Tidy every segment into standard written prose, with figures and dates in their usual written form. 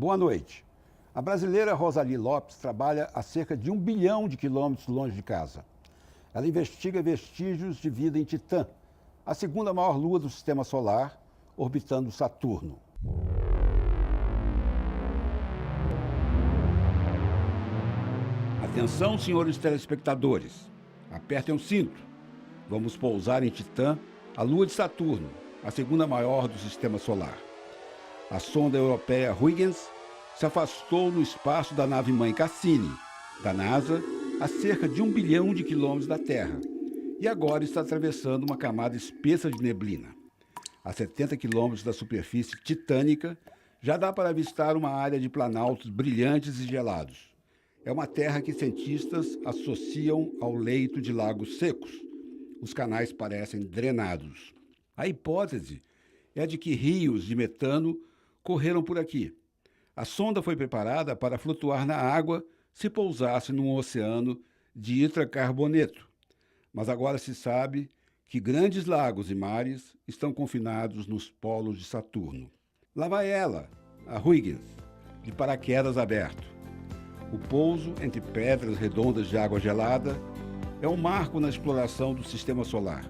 Boa noite. A brasileira Rosali Lopes trabalha a cerca de 1 bilhão de quilômetros longe de casa. Ela investiga vestígios de vida em Titã, a segunda maior lua do Sistema Solar, orbitando Saturno. Atenção, senhores telespectadores. Apertem o cinto. Vamos pousar em Titã, a lua de Saturno, a segunda maior do Sistema Solar. A sonda europeia Huygens se afastou no espaço da nave-mãe Cassini, da NASA, a cerca de 1 bilhão de quilômetros da Terra, e agora está atravessando uma camada espessa de neblina. A 70 quilômetros da superfície titânica, já dá para avistar uma área de planaltos brilhantes e gelados. É uma terra que cientistas associam ao leito de lagos secos. Os canais parecem drenados. A hipótese é de que rios de metano correram por aqui. A sonda foi preparada para flutuar na água se pousasse num oceano de hidracarboneto. Mas agora se sabe que grandes lagos e mares estão confinados nos polos de Saturno. Lá vai ela, a Huygens, de paraquedas aberto. O pouso entre pedras redondas de água gelada é um marco na exploração do Sistema Solar.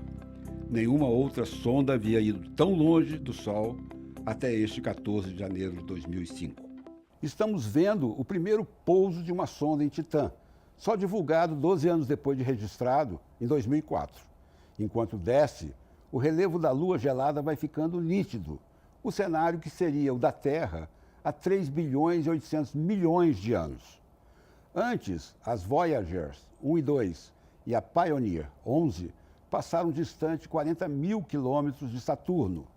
Nenhuma outra sonda havia ido tão longe do Sol até este 14 de janeiro de 2005. Estamos vendo o primeiro pouso de uma sonda em Titã, só divulgado 12 anos depois de registrado, em 2004. Enquanto desce, o relevo da Lua gelada vai ficando nítido, o cenário que seria o da Terra há 3 bilhões e 800 milhões de anos. Antes, as Voyagers 1 e 2 e a Pioneer 11 passaram distante 40 mil quilômetros de Saturno.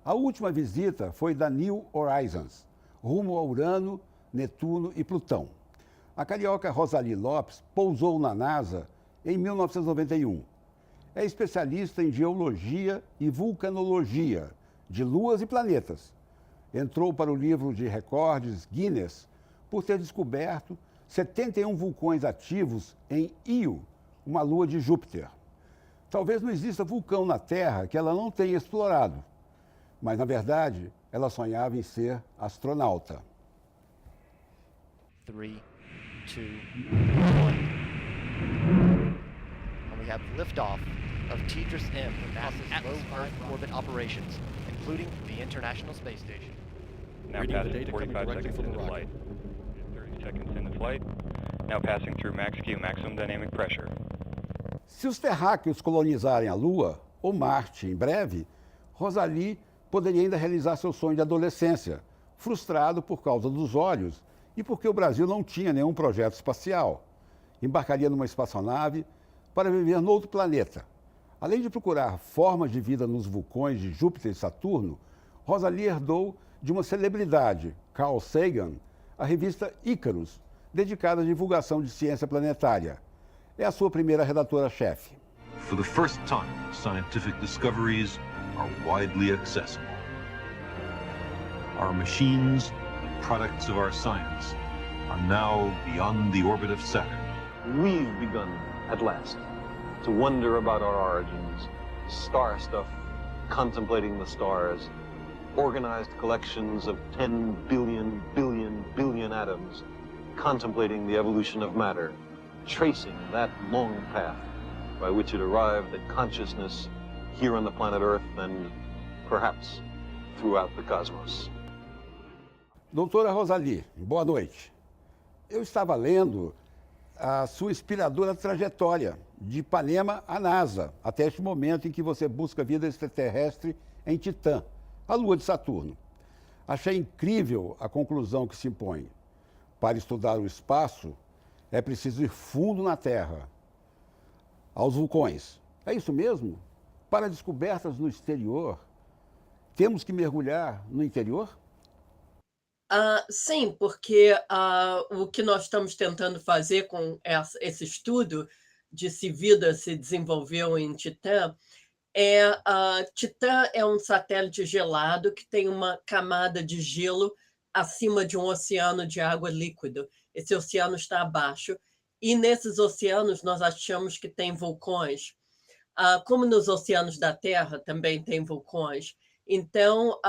A última visita foi da New Horizons, rumo a Urano, Netuno e Plutão. A carioca Rosali Lopes pousou na NASA em 1991. É especialista em geologia e vulcanologia, de luas e planetas. Entrou para o livro de recordes Guinness por ter descoberto 71 vulcões ativos em Io, uma lua de Júpiter. Talvez não exista vulcão na Terra que ela não tenha explorado, mas, na verdade, ela sonhava em ser astronauta. 3, 2, 1. And we have liftoff of TDRS-M with NASA's low Earth orbit operations, including the International Space Station. Now passing 45 seconds into flight. 30 seconds into flight. Now passing through max Q, maximum dynamic pressure. Se os terráqueos colonizarem a Lua, ou Marte em breve, Rosali poderia ainda realizar seu sonho de adolescência, frustrado por causa dos olhos e porque o Brasil não tinha nenhum projeto espacial. Embarcaria numa espaçonave para viver no outro planeta. Além de procurar formas de vida nos vulcões de Júpiter e Saturno, Rosali herdou de uma celebridade, Carl Sagan, a revista Icarus, dedicada à divulgação de ciência planetária. É a sua primeira redatora-chefe. For the first time, scientific discoveries are widely accessible. Our machines, the products of our science, are now beyond the orbit of Saturn. We've begun, at last, to wonder about our origins, star stuff, contemplating the stars, organized collections of 10 billion atoms, contemplating the evolution of matter, tracing that long path by which it arrived at consciousness here on the planet Earth and perhaps throughout the cosmos. Doutora Rosali, boa noite. Eu estava lendo a sua inspiradora trajetória de Ipanema à NASA, até este momento em que você busca vida extraterrestre em Titã, a lua de Saturno. Achei incrível a conclusão que se impõe. Para estudar o espaço, é preciso ir fundo na Terra, aos vulcões. É isso mesmo? Para descobertas no exterior, temos que mergulhar no interior? Sim, porque o que nós estamos tentando fazer com esse estudo de se vida se desenvolveu em Titã Titã é um satélite gelado que tem uma camada de gelo acima de um oceano de água líquida. Esse oceano está abaixo e nesses oceanos nós achamos que tem vulcões. Como nos oceanos da Terra também tem vulcões. Então,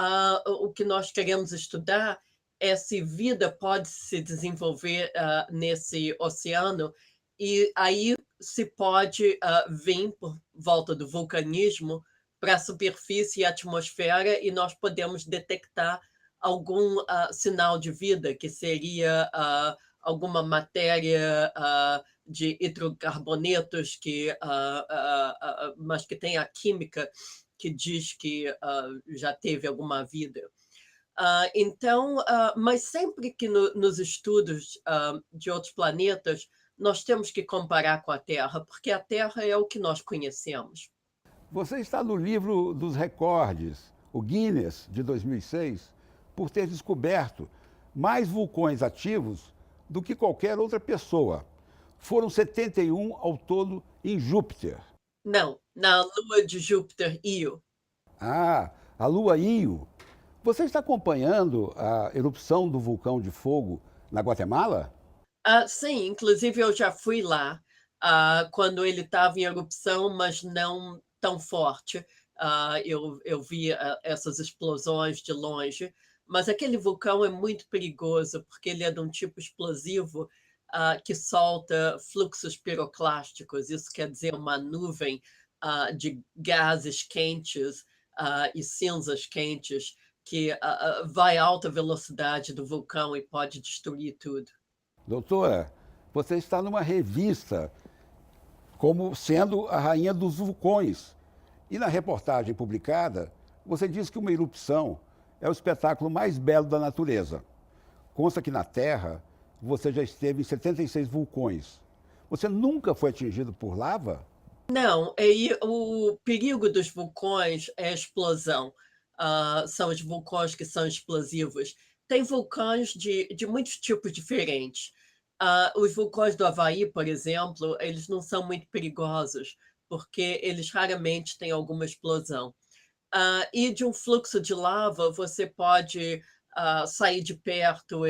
o que nós queremos estudar essa vida pode se desenvolver nesse oceano, e aí se pode vir por volta do vulcanismo para a superfície e atmosfera, e nós podemos detectar algum sinal de vida, que seria alguma matéria de hidrocarbonetos, mas que tem a química que diz que já teve alguma vida. Então, mas sempre que nos estudos de outros planetas, nós temos que comparar com a Terra, porque a Terra é o que nós conhecemos. Você está no livro dos recordes, o Guinness, de 2006, por ter descoberto mais vulcões ativos do que qualquer outra pessoa. Foram 71 ao todo em Júpiter. Não, na lua de Júpiter, Io. Ah, a lua Io. Você está acompanhando a erupção do vulcão de fogo na Guatemala? Sim, inclusive eu já fui lá quando ele estava em erupção, mas não tão forte. Eu vi essas explosões de longe, mas aquele vulcão é muito perigoso, porque ele é de um tipo explosivo que solta fluxos piroclásticos. Isso quer dizer uma nuvem de gases quentes e cinzas quentes que vai a alta velocidade do vulcão e pode destruir tudo. Doutora, você está numa revista como sendo a rainha dos vulcões. E na reportagem publicada, você diz que uma erupção é o espetáculo mais belo da natureza. Consta que na Terra você já esteve em 76 vulcões. Você nunca foi atingido por lava? Não, o perigo dos vulcões é a explosão. São os vulcões que são explosivos. Tem vulcões de muitos tipos diferentes. Os vulcões do Havaí, por exemplo, eles não são muito perigosos, porque eles raramente têm alguma explosão. E de um fluxo de lava, você pode sair de perto,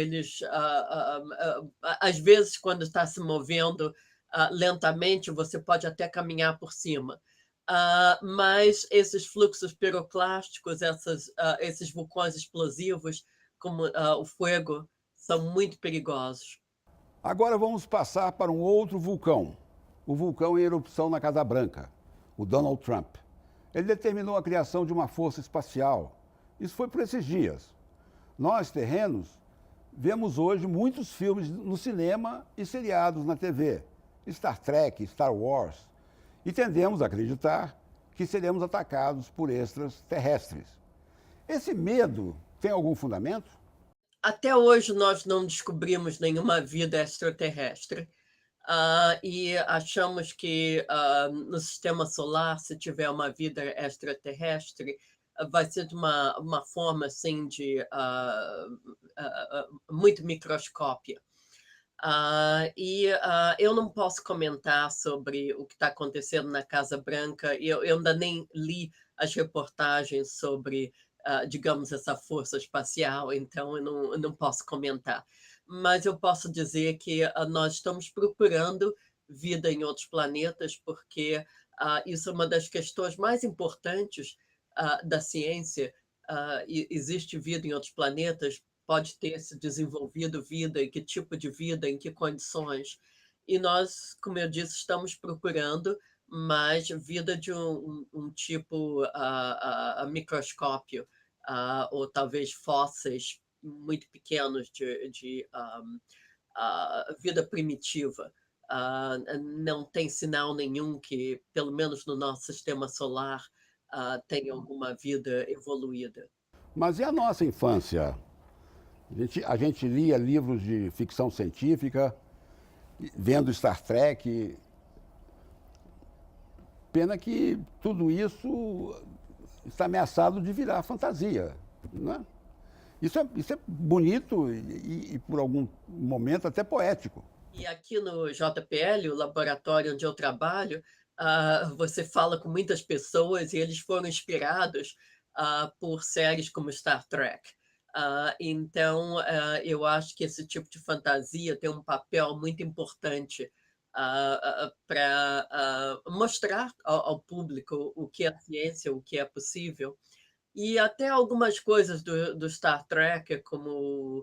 às vezes, quando está se movendo lentamente, você pode até caminhar por cima. Mas esses fluxos piroclásticos, esses vulcões explosivos, como o fogo, são muito perigosos. Agora vamos passar para um outro vulcão. O vulcão em erupção na Casa Branca, o Donald Trump. Ele determinou a criação de uma força espacial. Isso foi por esses dias. Nós, terrenos, vemos hoje muitos filmes no cinema e seriados na TV. Star Trek, Star Wars. E tendemos a acreditar que seremos atacados por extraterrestres. Esse medo tem algum fundamento? Até hoje nós não descobrimos nenhuma vida extraterrestre. E achamos que no sistema solar, se tiver uma vida extraterrestre, vai ser de uma forma assim de muito microscópia. Eu não posso comentar sobre o que está acontecendo na Casa Branca. Eu ainda nem li as reportagens sobre, digamos, essa força espacial, então eu não posso comentar. Mas eu posso dizer que nós estamos procurando vida em outros planetas, porque isso é uma das questões mais importantes da ciência. Existe vida em outros planetas? Pode ter se desenvolvido vida, e que tipo de vida, em que condições. E nós, como eu disse, estamos procurando mais vida de um tipo microscópio, ou talvez fósseis muito pequenos de vida primitiva. Não tem sinal nenhum que, pelo menos no nosso sistema solar, tenha alguma vida evoluída. Mas e a nossa infância? A gente lia livros de ficção científica, vendo Star Trek. Pena que tudo isso está ameaçado de virar fantasia, né? Isso é bonito e, por algum momento, até poético. E aqui no JPL, o laboratório onde eu trabalho, você fala com muitas pessoas e eles foram inspirados por séries como Star Trek. Então, eu acho que esse tipo de fantasia tem um papel muito importante para mostrar ao público o que é ciência, o que é possível. E até algumas coisas do Star Trek, como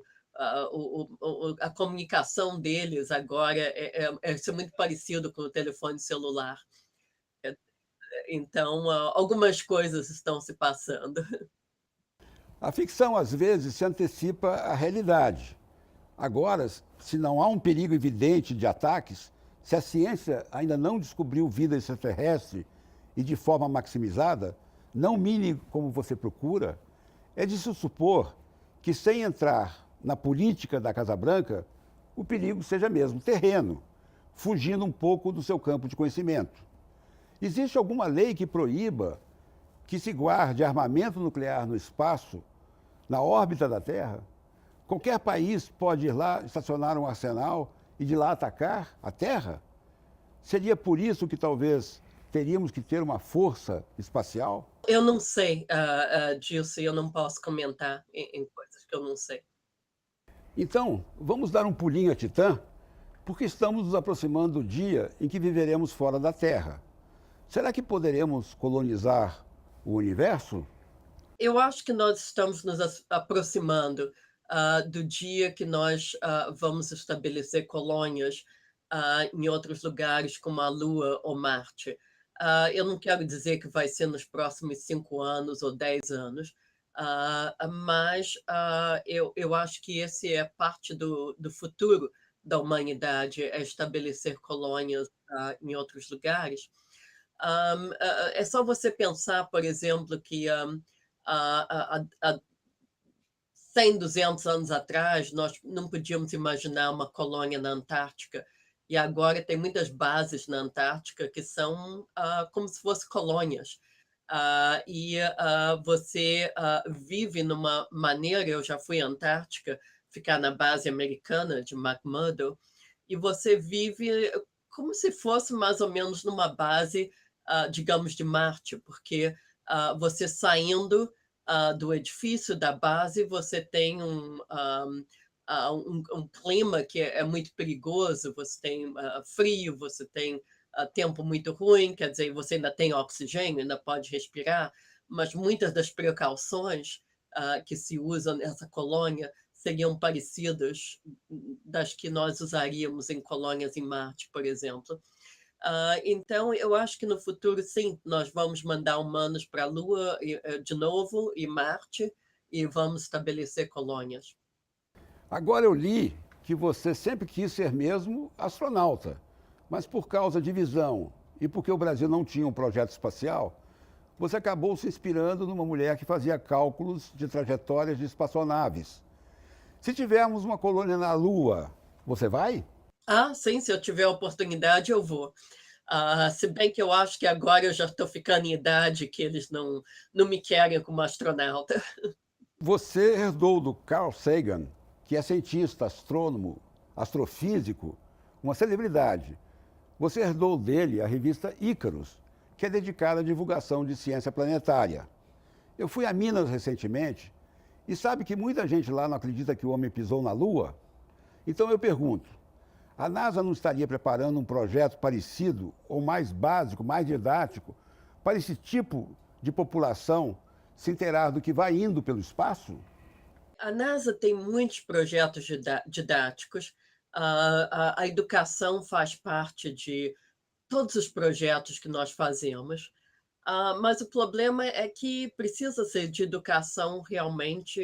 a comunicação deles agora é muito parecido com o telefone celular. Então, algumas coisas estão se passando. A ficção, às vezes, se antecipa à realidade. Agora, se não há um perigo evidente de ataques, se a ciência ainda não descobriu vida extraterrestre e de forma maximizada, não mine como você procura, é de se supor que, sem entrar na política da Casa Branca, o perigo seja mesmo terreno, fugindo um pouco do seu campo de conhecimento. Existe alguma lei que proíba que se guarde armamento nuclear no espaço, na órbita da Terra? Qualquer país pode ir lá, estacionar um arsenal e de lá atacar a Terra? Seria por isso que talvez teríamos que ter uma força espacial? Eu não sei disso, eu não posso comentar em coisas que eu não sei. Então, vamos dar um pulinho a Titã, porque estamos nos aproximando do dia em que viveremos fora da Terra. Será que poderemos colonizar o universo? Eu acho que nós estamos nos aproximando do dia que nós vamos estabelecer colônias em outros lugares, como a Lua ou Marte. Eu não quero dizer que vai ser nos próximos 5 anos ou 10 anos, mas eu acho que esse é parte do futuro da humanidade, é estabelecer colônias em outros lugares. É só você pensar, por exemplo, que há 100, 200 anos atrás, nós não podíamos imaginar uma colônia na Antártica, e agora tem muitas bases na Antártica que são como se fossem colônias. Você vive numa maneira, eu já fui à Antártica, ficar na base americana de McMurdo, e você vive como se fosse mais ou menos numa base, digamos, de Marte, porque você saindo do edifício, da base, você tem um clima que é muito perigoso, você tem frio, você tem tempo muito ruim, quer dizer, você ainda tem oxigênio, ainda pode respirar, mas muitas das precauções que se usam nessa colônia seriam parecidas das que nós usaríamos em colônias em Marte, por exemplo. Então, eu acho que no futuro, sim, nós vamos mandar humanos para a Lua de novo e Marte e vamos estabelecer colônias. Agora eu li que você sempre quis ser mesmo astronauta, mas por causa de visão e porque o Brasil não tinha um projeto espacial, você acabou se inspirando numa mulher que fazia cálculos de trajetórias de espaçonaves. Se tivermos uma colônia na Lua, você vai? Sim, se eu tiver a oportunidade, eu vou. Se bem que eu acho que agora eu já estou ficando em idade que eles não me querem como astronauta. Você herdou do Carl Sagan, que é cientista, astrônomo, astrofísico, uma celebridade. Você herdou dele a revista Ícaros, que é dedicada à divulgação de ciência planetária. Eu fui a Minas recentemente e sabe que muita gente lá não acredita que o homem pisou na Lua? Então eu pergunto, a NASA não estaria preparando um projeto parecido, ou mais básico, mais didático, para esse tipo de população se inteirar do que vai indo pelo espaço? A NASA tem muitos projetos didáticos. A educação faz parte de todos os projetos que nós fazemos, mas o problema é que precisa ser de educação realmente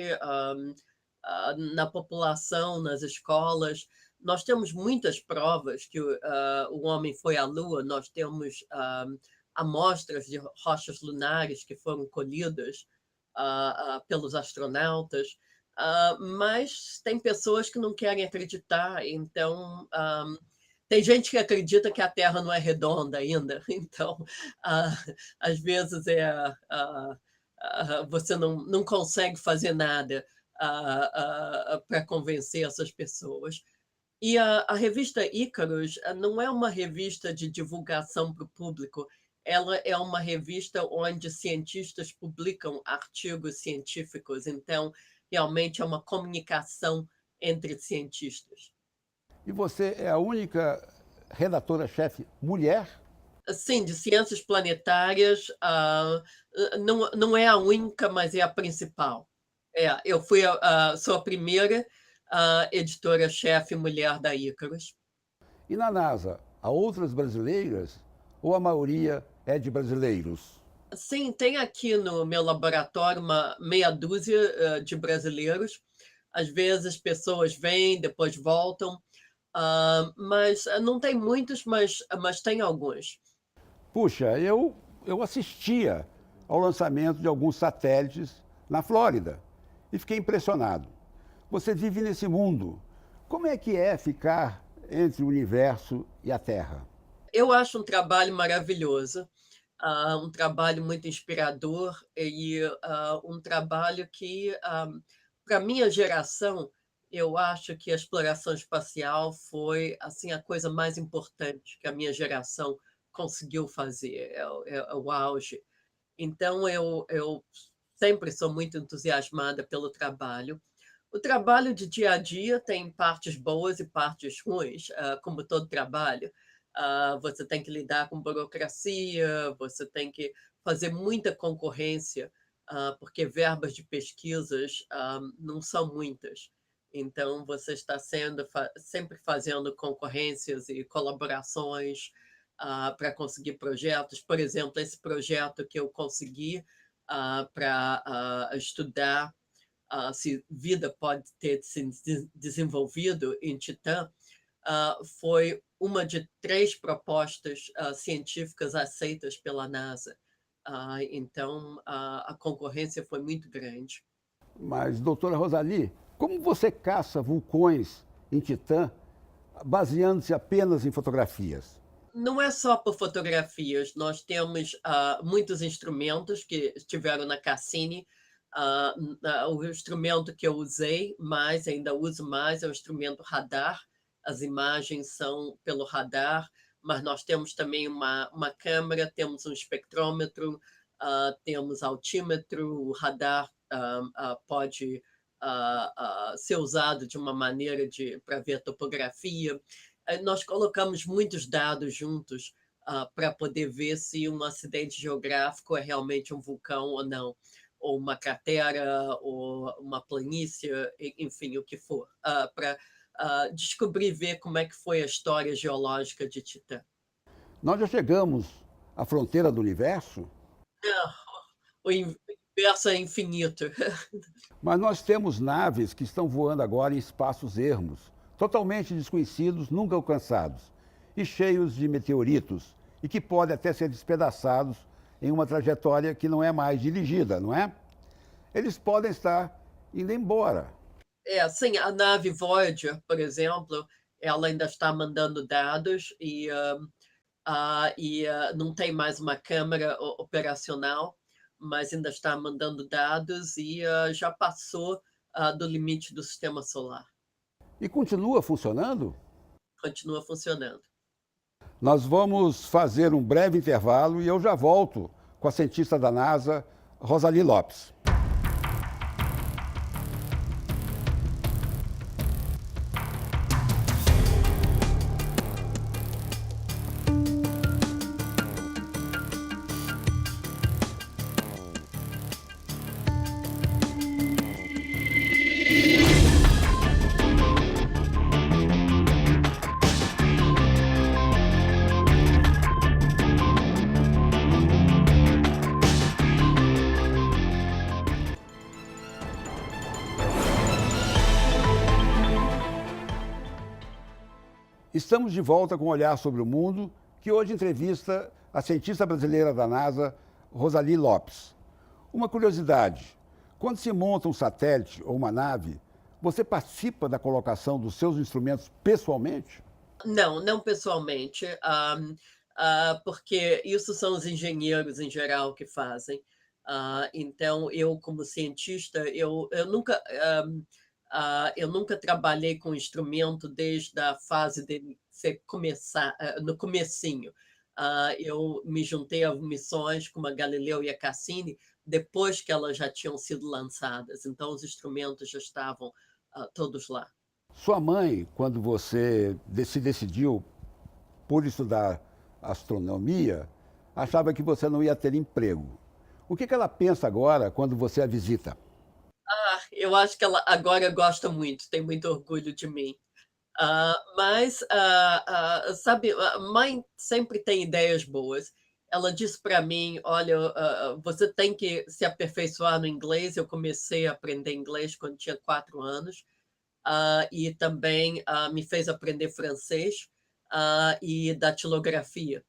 na população, nas escolas. Nós temos muitas provas que o homem foi à Lua, nós temos amostras de rochas lunares que foram colhidas pelos astronautas, mas tem pessoas que não querem acreditar, então tem gente que acredita que a Terra não é redonda ainda, então às vezes você não consegue fazer nada para convencer essas pessoas. E a revista Ícaros não é uma revista de divulgação para o público, ela é uma revista onde cientistas publicam artigos científicos, então realmente é uma comunicação entre cientistas. E você é a única redatora-chefe mulher? Sim, de ciências planetárias, não é a única, mas é a principal. Eu sou a primeira a editora-chefe mulher da Icarus. E na NASA, há outras brasileiras ou a maioria é de brasileiros? Sim, tem aqui no meu laboratório uma meia dúzia de brasileiros. Às vezes pessoas vêm, depois voltam, mas não tem muitos, mas tem alguns. Puxa, eu assistia ao lançamento de alguns satélites na Flórida e fiquei impressionado. Você vive nesse mundo. Como é que é ficar entre o universo e a Terra? Eu acho um trabalho maravilhoso, um trabalho muito inspirador e um trabalho que, para minha geração, eu acho que a exploração espacial foi assim a coisa mais importante que a minha geração conseguiu fazer, é o auge. Então eu sempre sou muito entusiasmada pelo trabalho. O trabalho de dia a dia tem partes boas e partes ruins, como todo trabalho. Você tem que lidar com burocracia, você tem que fazer muita concorrência, porque verbas de pesquisas não são muitas. Então, você está sempre fazendo concorrências e colaborações para conseguir projetos. Por exemplo, esse projeto que eu consegui para estudar se vida pode ter se desenvolvido em Titã, foi uma de 3 propostas científicas aceitas pela NASA. Então, a concorrência foi muito grande. Mas, doutora Rosalie, como você caça vulcões em Titã baseando-se apenas em fotografias? Não é só por fotografias, nós temos muitos instrumentos que estiveram na Cassini. O instrumento que eu usei mais, ainda uso mais, é o instrumento radar. As imagens são pelo radar, mas nós temos também uma câmera, temos um espectrômetro, temos altímetro. O radar pode ser usado de uma maneira para ver a topografia. Nós colocamos muitos dados juntos para poder ver se um acidente geográfico é realmente um vulcão ou não, ou uma cratera, ou uma planície, enfim, o que for, para descobrir e ver como é que foi a história geológica de Titã. Nós já chegamos à fronteira do universo? O universo é infinito. Mas nós temos naves que estão voando agora em espaços ermos, totalmente desconhecidos, nunca alcançados, e cheios de meteoritos, e que podem até ser despedaçados em uma trajetória que não é mais dirigida, não é? Eles podem estar indo embora. Sim, a nave Voyager, por exemplo, ela ainda está mandando dados e não tem mais uma câmera operacional, mas ainda está mandando dados e já passou do limite do sistema solar. E continua funcionando? Continua funcionando. Nós vamos fazer um breve intervalo e eu já volto com a cientista da NASA, Rosalie Lopes. Estamos de volta com um olhar sobre o mundo, que hoje entrevista a cientista brasileira da NASA, Rosalie Lopes. Uma curiosidade, quando se monta um satélite ou uma nave, você participa da colocação dos seus instrumentos pessoalmente? Não pessoalmente, porque isso são os engenheiros em geral que fazem. Então, eu como cientista, eu nunca trabalhei com instrumento desde a fase de você começar, no comecinho. Eu me juntei a missões como a Galileu e a Cassini depois que elas já tinham sido lançadas. Então, os instrumentos já estavam todos lá. Sua mãe, quando você se decidiu por estudar astronomia, achava que você não ia ter emprego. O que ela pensa agora quando você a visita? Eu acho que ela agora gosta muito, tem muito orgulho de mim. Mas, sabe, a mãe sempre tem ideias boas. Ela disse para mim: olha, você tem que se aperfeiçoar no inglês. Eu comecei a aprender inglês quando tinha 4 anos, e também me fez aprender francês e datilografia.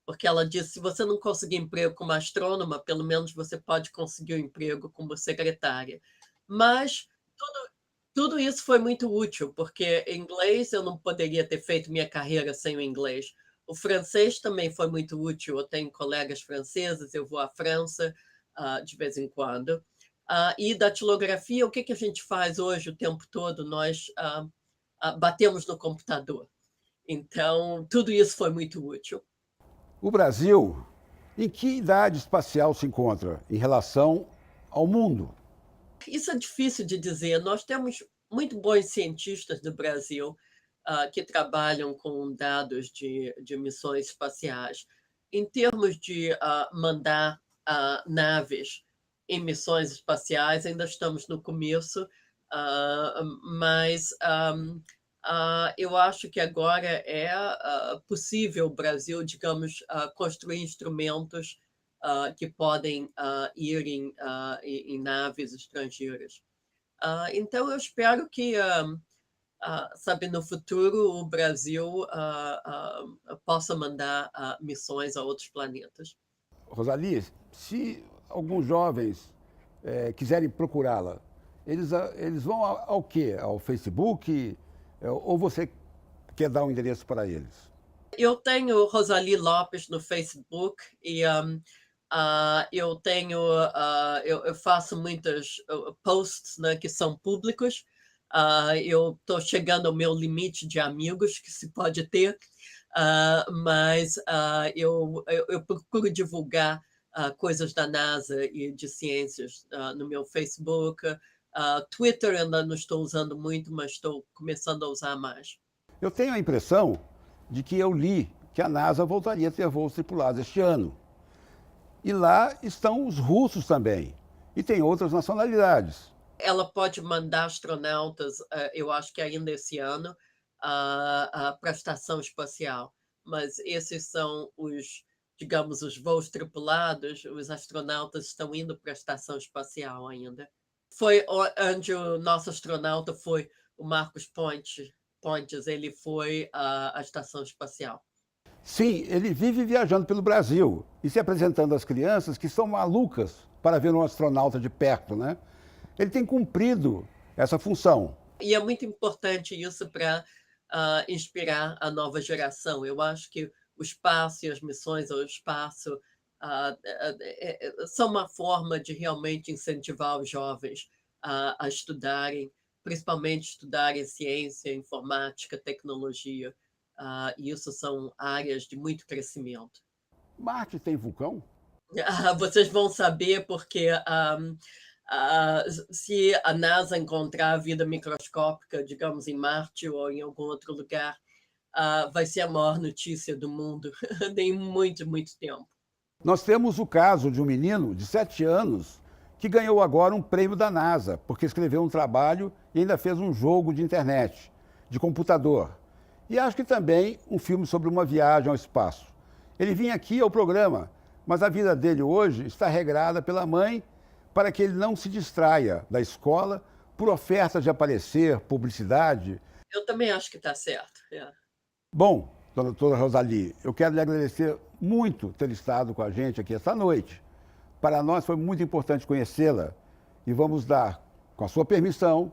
Porque ela disse: se você não conseguir emprego como astrônoma, pelo menos você pode conseguir um emprego como secretária. Mas tudo isso foi muito útil, porque inglês eu não poderia ter feito minha carreira sem o inglês. O francês também foi muito útil. Eu tenho colegas franceses, eu vou à França de vez em quando. E datilografia, o que a gente faz hoje o tempo todo? Nós batemos no computador. Então, tudo isso foi muito útil. O Brasil, em que idade espacial se encontra em relação ao mundo? Isso é difícil de dizer. Nós temos muito bons cientistas do Brasil que trabalham com dados de missões espaciais. Em termos de mandar naves em missões espaciais, ainda estamos no começo, mas eu acho que agora é possível o Brasil, digamos, construir instrumentos que podem ir em naves estrangeiras. Então, eu espero que, sabe, no futuro o Brasil possa mandar missões a outros planetas. Rosalie, se alguns jovens quiserem procurá-la, eles vão ao quê? Ao Facebook? Ou você quer dar um endereço para eles? Eu tenho Rosalie Lopes no Facebook e eu faço muitos posts, né, que são públicos. Eu estou chegando ao meu limite de amigos que se pode ter, mas eu procuro divulgar coisas da NASA e de ciências no meu Facebook. Twitter ainda não estou usando muito, mas estou começando a usar mais. Eu tenho a impressão de que eu li que a NASA voltaria a ter voos tripulados este ano. E lá estão os russos também. E tem outras nacionalidades. Ela pode mandar astronautas, eu acho que ainda esse ano, para a estação espacial. Mas esses são digamos, os voos tripulados. Os astronautas estão indo para a estação espacial ainda. Foi onde o nosso astronauta foi, o Marcos Pontes, ele foi à estação espacial. Sim, ele vive viajando pelo Brasil e se apresentando às crianças que são malucas para ver um astronauta de perto, né? Ele tem cumprido essa função. E é muito importante isso para inspirar a nova geração. Eu acho que o espaço e as missões ao espaço são uma forma de realmente incentivar os jovens a estudarem, principalmente estudarem ciência, informática, tecnologia. E isso são áreas de muito crescimento. Marte tem vulcão? Vocês vão saber porque se a NASA encontrar vida microscópica, digamos, em Marte ou em algum outro lugar, vai ser a maior notícia do mundo em muito, muito tempo. Nós temos o caso de um menino de 7 anos que ganhou agora um prêmio da NASA, porque escreveu um trabalho e ainda fez um jogo de internet, de computador. E acho que também um filme sobre uma viagem ao espaço. Ele vinha aqui ao programa, mas a vida dele hoje está regrada pela mãe para que ele não se distraia da escola por ofertas de aparecer, publicidade. Eu também acho que está certo. Bom, doutora Rosalie, eu quero lhe agradecer muito ter estado com a gente aqui esta noite. Para nós foi muito importante conhecê-la e vamos dar, com a sua permissão,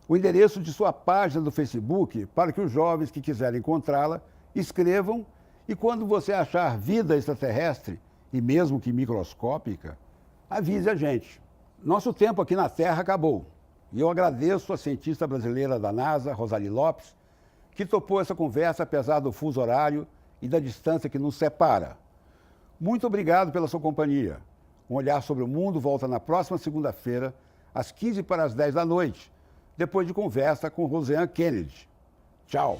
o endereço de sua página do Facebook para que os jovens que quiserem encontrá-la escrevam e quando você achar vida extraterrestre, e mesmo que microscópica, avise a gente. Nosso tempo aqui na Terra acabou e eu agradeço a cientista brasileira da NASA, Rosalie Lopes, que topou essa conversa apesar do fuso horário e da distância que nos separa. Muito obrigado pela sua companhia. Um Olhar sobre o Mundo volta na próxima segunda-feira, às 15 para as 10 da noite, depois de conversa com Roseanne Kennedy. Tchau!